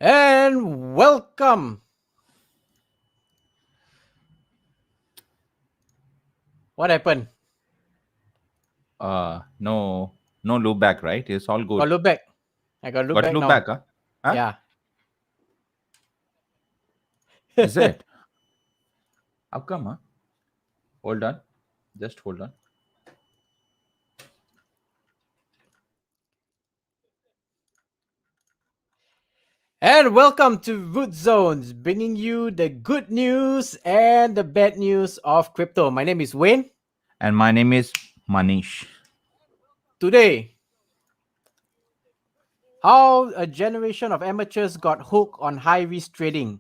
And welcome. What happened? No loop back, right? It's all Got good. look back. I got look Got back loop now. back, huh? Huh? Yeah. Is it? How come, huh? Hold on. Just hold on. And welcome to Root Zones, bringing you the good news and the bad news of crypto. My name is Wayne. And my name is Manish. Today, how a generation of amateurs got hooked on high risk trading.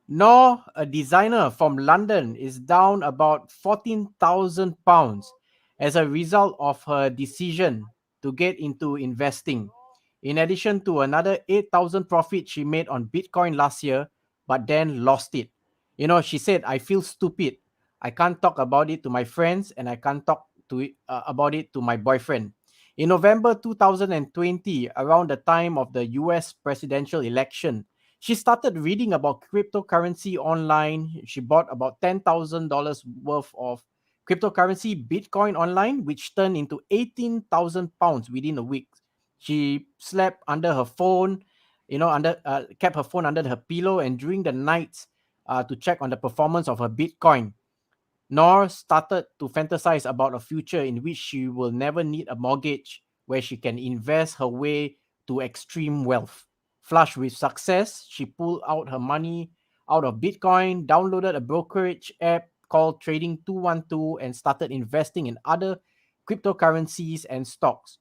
Nor a designer from London is down about £14,000 as a result of her decision to get into investing. In addition to another 8,000 profit she made on Bitcoin last year, but then lost it. She said, I feel stupid. I can't talk about it to my friends and I can't talk about it to my boyfriend. In November 2020, around the time of the US presidential election, she started reading about cryptocurrency online. She bought about $10,000 worth of cryptocurrency, Bitcoin online, which turned into £18,000 within a week. She slept under her phone, kept her phone under her pillow, and during the nights to check on the performance of her Bitcoin. Nor started to fantasize about a future in which she will never need a mortgage, where she can invest her way to extreme wealth. Flush with success, she pulled out her money out of Bitcoin, downloaded a brokerage app called Trading 212, and started investing in other cryptocurrencies and stocks.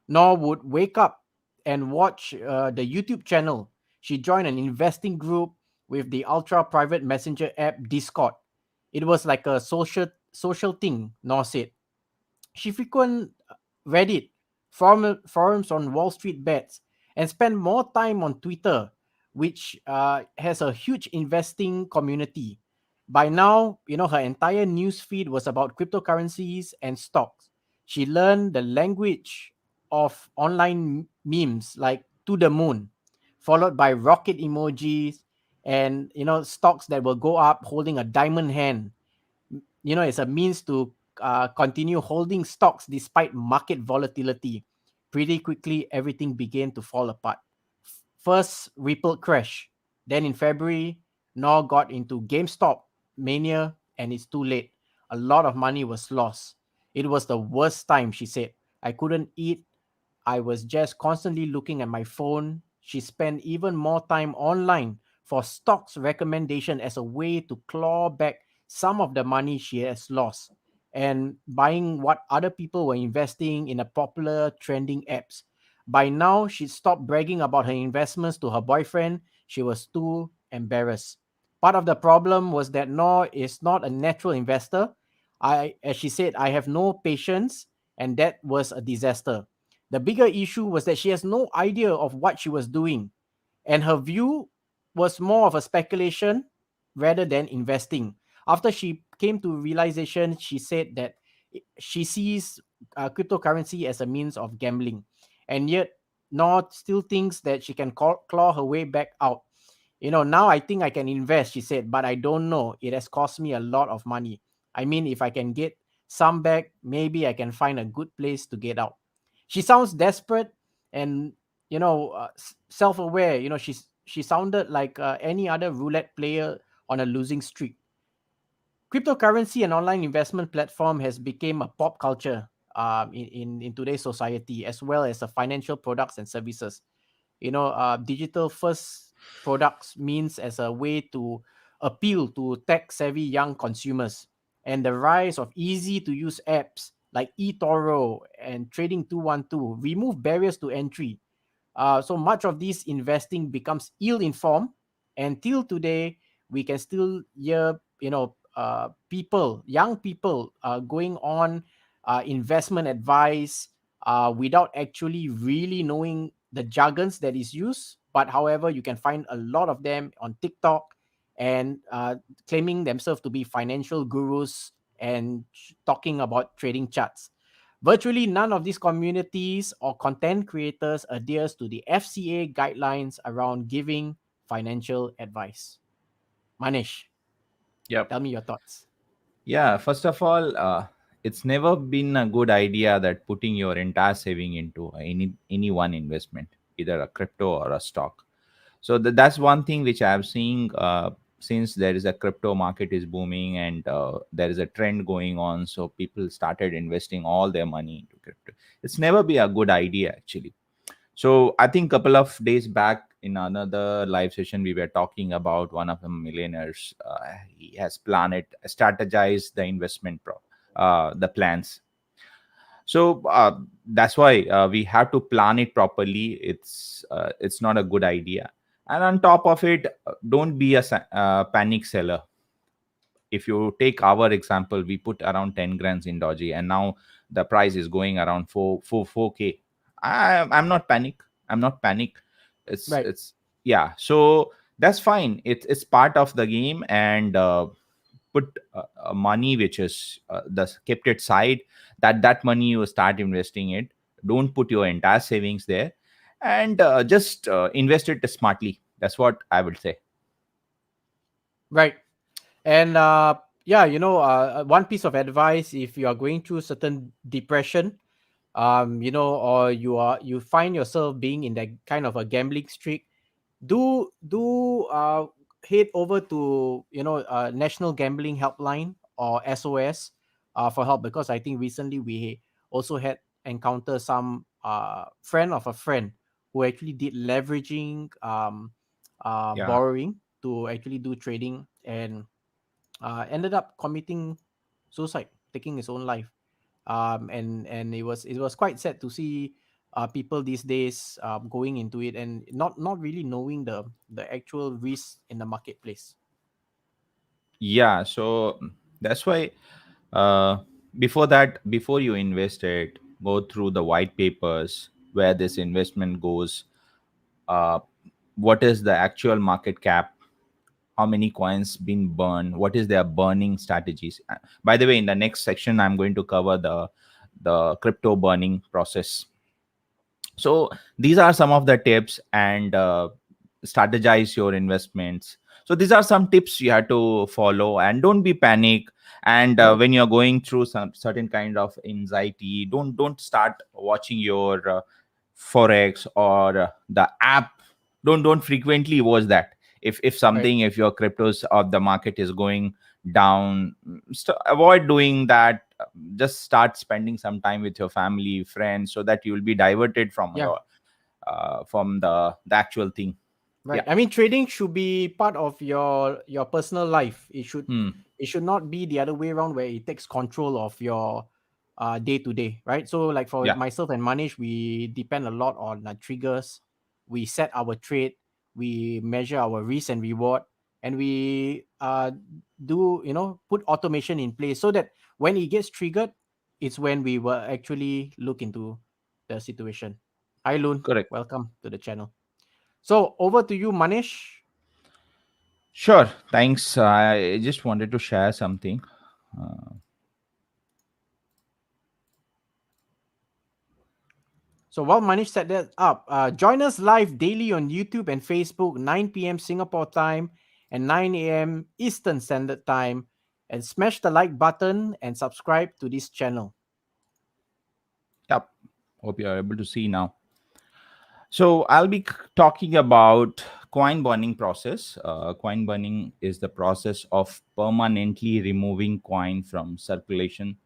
Nor would wake up and watch the YouTube channel. She joined an investing group with the ultra private messenger app Discord. It was like a social thing, Nor said. She frequent Reddit, forums on Wall Street bets, and spent more time on Twitter, which has a huge investing community. By now, her entire news feed was about cryptocurrencies and stocks. She learned the language of online memes like to the moon, followed by rocket emojis and stocks that will go up holding a diamond hand. It's a means to continue holding stocks despite market volatility. Pretty quickly, everything began to fall apart. First, Ripple crash. Then in February, Nor got into GameStop mania, and it's too late. A lot of money was lost. It was the worst time, she said. I couldn't eat. I was just constantly looking at my phone. She spent even more time online for stocks recommendation as a way to claw back some of the money she has lost and buying what other people were investing in a popular trending apps. By now, she stopped bragging about her investments to her boyfriend. She was too embarrassed. Part of the problem was that Nor is not a natural investor. As she said, I have no patience, and that was a disaster. The bigger issue was that she has no idea of what she was doing, and her view was more of a speculation rather than investing. After she came to realization, she said that she sees cryptocurrency as a means of gambling, and yet not still thinks that she can claw her way back out. Now I think I can invest, she said, but I don't know. It has cost me a lot of money. I mean, if I can get some back, maybe I can find a good place to get out. She sounds desperate and self-aware. She sounded like any other roulette player on a losing streak. Cryptocurrency and online investment platform has become a pop culture in today's society, as well as financial products and services. Digital first products means as a way to appeal to tech savvy young consumers, and the rise of easy to use apps like eToro and Trading 212 remove barriers to entry. So much of this investing becomes ill-informed, and till today we can still hear young people going on investment advice without actually really knowing the jargons that is used. But however, you can find a lot of them on TikTok and claiming themselves to be financial gurus and talking about trading charts. Virtually none of these communities or content creators adheres to the FCA guidelines around giving financial advice. Manish, Yep. tell me your thoughts. Yeah, first of all, it's never been a good idea that putting your entire saving into any one investment, either a crypto or a stock. So that's one thing which I'm seeing, since there is a crypto market is booming, and there is a trend going on, so people started investing all their money into crypto. It's never be a good idea, actually. So I think couple of days back in another live session, we were talking about one of the millionaires. He has planned it, strategized the investment the plans. So that's why we have to plan it properly. It's not a good idea. And on top of it, don't be a panic seller. If you take our example, we put around 10 grams in Doji, and now the price is going around 4k. I'm not panic. I'm not panic. Right. It's Yeah. So that's fine. It's part of the game. And put money which is kept it side. That money you start investing it. Don't put your entire savings there, and just invest it smartly. That's what I would say. Right. And yeah, one piece of advice, if you are going through certain depression, or you find yourself being in that kind of a gambling streak, do head over to National Gambling Helpline or SOS for help, because I think recently we also had encounter some friend of a friend who actually did leveraging Yeah. borrowing to actually do trading, and ended up committing suicide, taking his own life. And it was quite sad to see people these days going into it and not really knowing the actual risk in the marketplace. Yeah, so that's why, uh, before that, before you invest it, go through the white papers where this investment goes, uh, what is the actual market cap, how many coins been burned, what is their burning strategies. By the way, in the next section I'm going to cover the crypto burning process. So these are some of the tips, and strategize your investments. So these are some tips you have to follow, and don't be panic. And Right. when you're going through some certain kind of anxiety, don't start watching your forex or the app. Don't frequently watch that. If Right. something, if your cryptos of the market is going down, avoid doing that. Just start spending some time with your family, friends, so that you will be diverted from Yeah. your from the actual thing. Right. Yeah. I mean, trading should be part of your personal life. Hmm. It should not be the other way around where it takes control of your day to day, right? So like for Yeah. myself and Manish, we depend a lot on triggers. We set our trade, we measure our risk and reward, and we do put automation in place so that when it gets triggered, it's when we will actually look into the situation. Hi Loon, Correct. welcome to the channel. So over to you, Manish. Sure. Thanks. I just wanted to share something. uh, So while Manish set that up, join us live daily on YouTube and Facebook, 9 p.m. Singapore time and 9 a.m. Eastern Standard Time. And smash the like button and subscribe to this channel. yep. Hope you are able to see now. So I'll be talking about coin burning process. Coin burning is the process of permanently removing coin from circulations,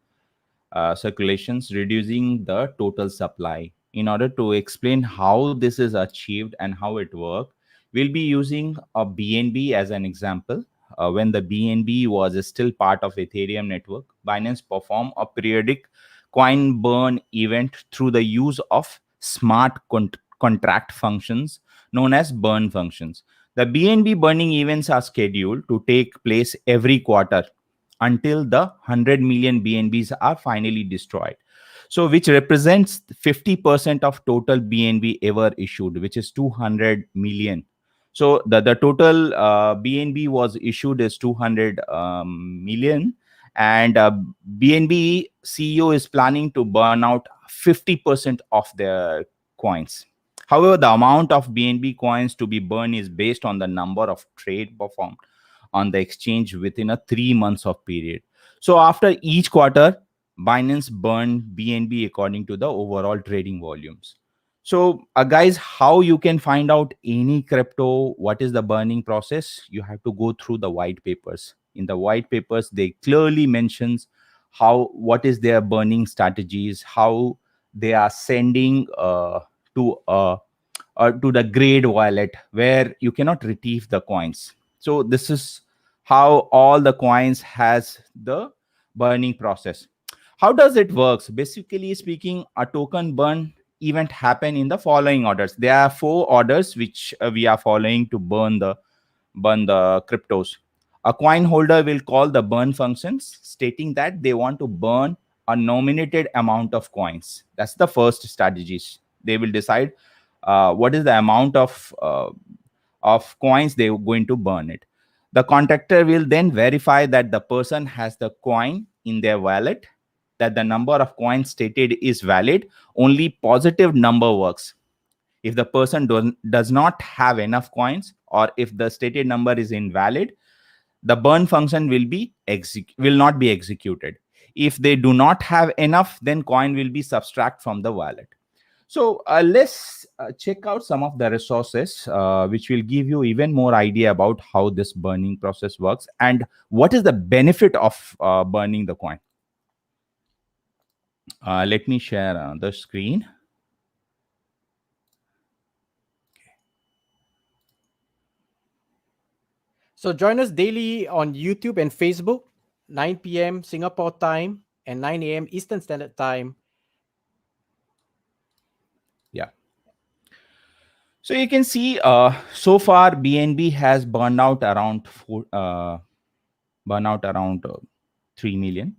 reducing the total supply. In order to explain how this is achieved and how it works, we'll be using a BNB as an example. When the BNB was still part of Ethereum network, Binance performed a periodic coin burn event through the use of smart contract functions known as burn functions. The BNB burning events are scheduled to take place every quarter until the 100 million BNBs are finally destroyed. So, which represents 50% of total BNB ever issued, which is 200 million. So, the total BNB was issued is 200 million. And BNB CEO is planning to burn out 50% of their coins. However, the amount of BNB coins to be burned is based on the number of trade performed on the exchange within a 3 months of period. So after each quarter, Binance burned BNB according to the overall trading volumes. So, guys, how you can find out any crypto, what is the burning process? You have to go through the white papers. In the white papers, they clearly mentions what is their burning strategies, how they are sending to to the grade wallet where you cannot retrieve the coins. So this is how all the coins has the burning process. How does it works? Basically speaking, a token burn event happen in the following orders. There are 4 orders which we are following to burn the cryptos. A coin holder will call the burn functions, stating that they want to burn a nominated amount of coins. That's the first strategies. They will decide what is the amount of coins they are going to burn it. The contractor will then verify that the person has the coin in their wallet, that the number of coins stated is valid. Only positive number works. If the person does not have enough coins, or if the stated number is invalid, the burn function will not be executed. If they do not have enough, then coin will be subtract from the wallet. So let's check out some of the resources which will give you even more idea about how this burning process works and what is the benefit of burning the coin. Let me share the screen. So join us daily on YouTube and Facebook, 9 p.m. Singapore time and 9 a.m. Eastern Standard Time. Yeah. So you can see so far BNB has burned out around 3 million,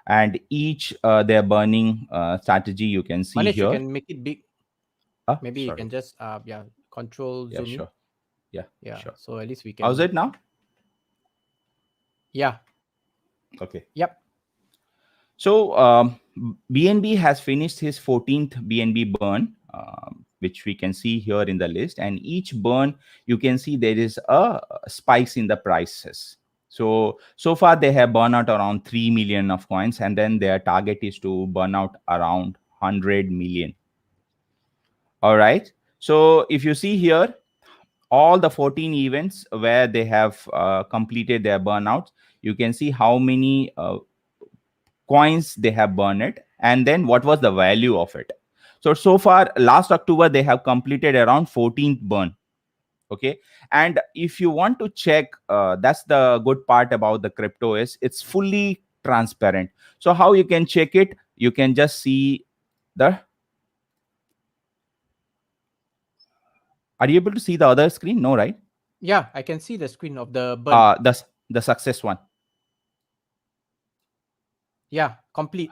and each their burning strategy you can see Manish, you here. can make it big. Maybe you Sorry. can just control Yeah, zoom in. sure. Yeah, Yeah. sure. So at least we How's can. it now? Yeah. Okay. Yep. So BNB has finished his 14th BNB burn, which we can see here in the list. And each burn, you can see there is a spikes in the prices. So far they have burned out around 3 million of coins, and then their target is to burn out around 100 million. All right. So if you see here, all the 14 events where they have completed their burnouts, you can see how many coins they have burned it, and then what was the value of it. So far last October they have completed around 14th burn. Okay. And if you want to check, that's the good part about the crypto is it's fully transparent. So how you can check it? You can just see the are you able to see the other screen? No, right? Yeah, I can see the screen of the burn. The success one. Yeah, complete.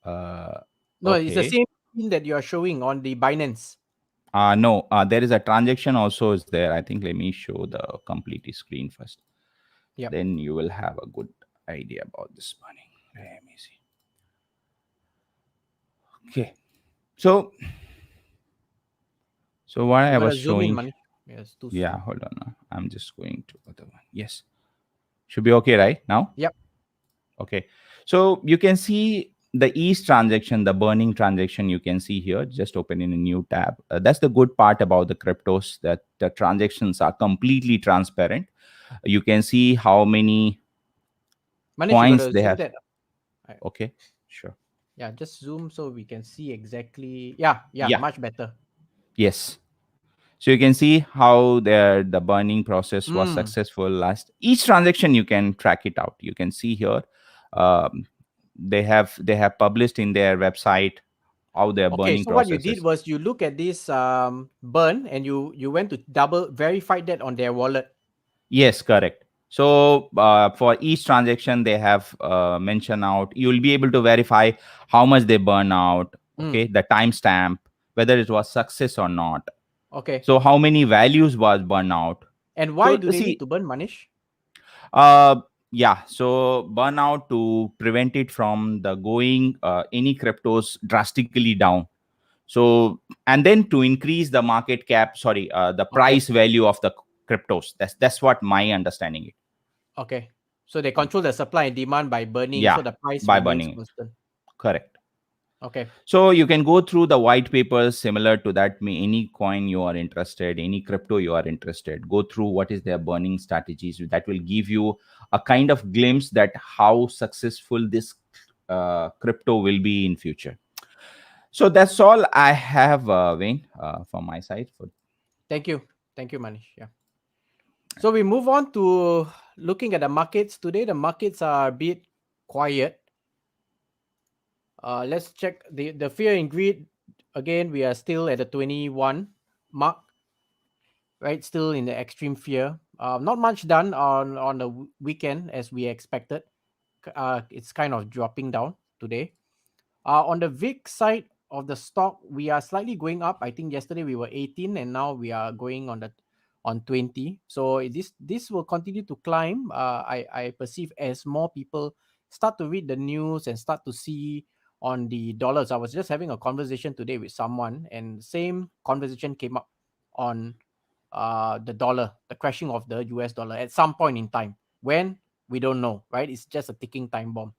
No, it's the Okay. same screen that you are showing on the Binance. No, there is a transaction also is there. I think let me show the complete screen first. Yep. Then you will have a good idea about this money. Let me see. Okay. So what You I gotta was zoom in, showing. Manish. Yes, too Yeah, small. hold on. I'm just going to other one. Yes. Should be okay, right? Now? Yep. Okay. So you can see the each transaction, the burning transaction you can see here. Just open in a new tab. That's the good part about the cryptos, that the transactions are completely transparent. You can see how many Manish, you coins gotta they zoom have. that. Okay, sure. Yeah, just zoom so we can see exactly. Yeah, yeah, Yeah. much better. Yes. So you can see how the burning process was Mm. successful last. Each transaction you can track it out. You can see here. Um, they have published in their website how their Okay, burning so what you process did is. was you look at this burn and you went to double verify that on their wallet. Yes, correct. So for each transaction they have mentioned out. You will be able to verify how much they burn out. Mm. Okay, the timestamp, whether it was success or not. Okay. So how many values was burned out. And why So do they need see, to burn, Manish? uh, Yeah, so burnout to prevent it from the going any cryptos drastically down. So and then to increase the market cap, sorry, the Okay. price value of the cryptos. That's what my understanding is. Okay. So they control the supply and demand by burning, Yeah, so the price by remains burning it. constant. Correct. Okay. So you can go through the white papers similar to that. Any coin you are interested, any crypto you are interested, go through what is their burning strategies. That will give you a kind of glimpse that how successful this crypto will be in future. So that's all I have, Wayne, from my side. For Thank you. Thank you, Manish. Yeah. So we move on to looking at the markets. Today, the markets are a bit quiet. Let's check the fear and greed. Again, we are still at the 21 mark, right? Still in the extreme fear. Not much done on the weekend as we expected. It's kind of dropping down today. On the VIX side of the stock, we are slightly going up. I think yesterday we were 18, and now we are going on 20. So this will continue to climb. I perceive as more people start to read the news and start to see on the dollars. I was just having a conversation today with someone, and same conversation came up on the dollar, the crashing of the US dollar at some point in time. When, we don't know, right? It's just a ticking time bomb.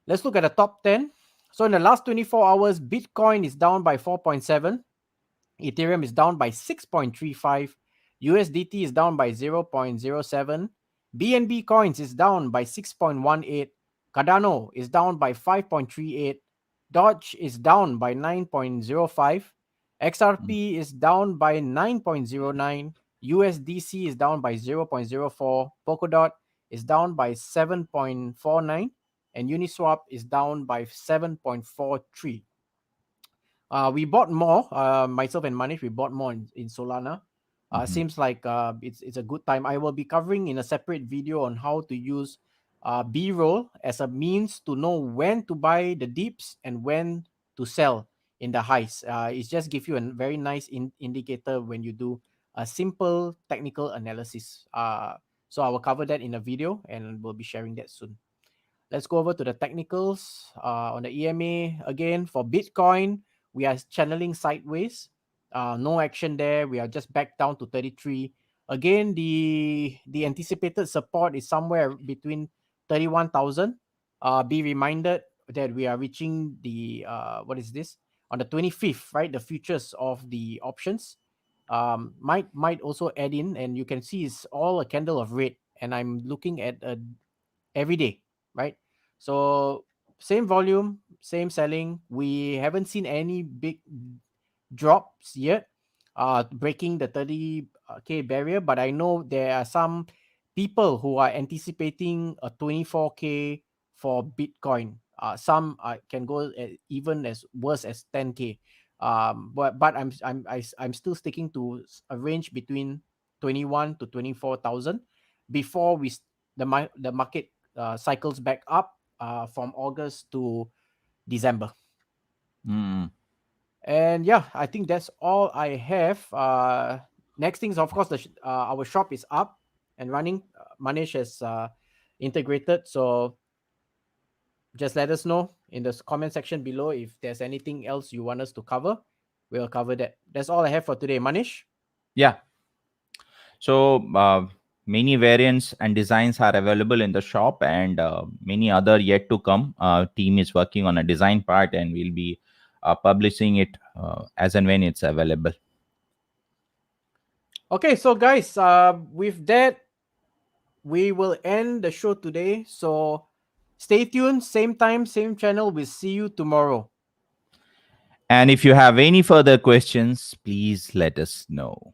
Let's look at the top 10. So in the last 24 hours, Bitcoin is down by 4.7, Ethereum is down by 6.35, USDT is down by 0.07, BNB coins is down by 6.18, Cardano is down by 5.38, Doge is down by 9.05, XRP is down by 9.09, USDC is down by 0.04, Polkadot is down by 7.49, and Uniswap is down by 7.43. We bought more. Myself and Manish, we bought more in Solana. Mhm. Seems like it's a good time. I will be covering in a separate video on how to use B-roll as a means to know when to buy the dips and when to sell in the highs. It's just give you a very nice indicator when you do a simple technical analysis. So I will cover that in a video and we'll be sharing that soon. Let's go over to the technicals. On the EMA, again, for Bitcoin, we are channeling sideways. No action there. We are just back down to 33. Again, the anticipated support is somewhere between 31,000. Be reminded that we are reaching the, what is this? On the 25th, right? The futures of the options might also add in, and you can see it's all a candle of red. And I'm looking at a every day, right? So same volume, same selling. We haven't seen any big drops yet, breaking the 30K barrier. But I know there are some people who are anticipating a 24K for Bitcoin. Some can go even as worse as 10K. But I'm still sticking to a range between 21 to 24,000 before the market cycles back up from August to December. Mm. And yeah, I think that's all I have. Next thing is, of course, our shop is up and running. Manish has integrated. So just let us know in the comment section below if there's anything else you want us to cover. We'll cover that. That's all I have for today, Manish. Yeah. So many variants and designs are available in the shop, and many other yet to come. Team is working on a design part, and we'll be publishing it as and when it's available. Okay, so guys, with that, we will end the show today. So stay tuned, same time, same channel. We'll see you tomorrow. And if you have any further questions, please let us know.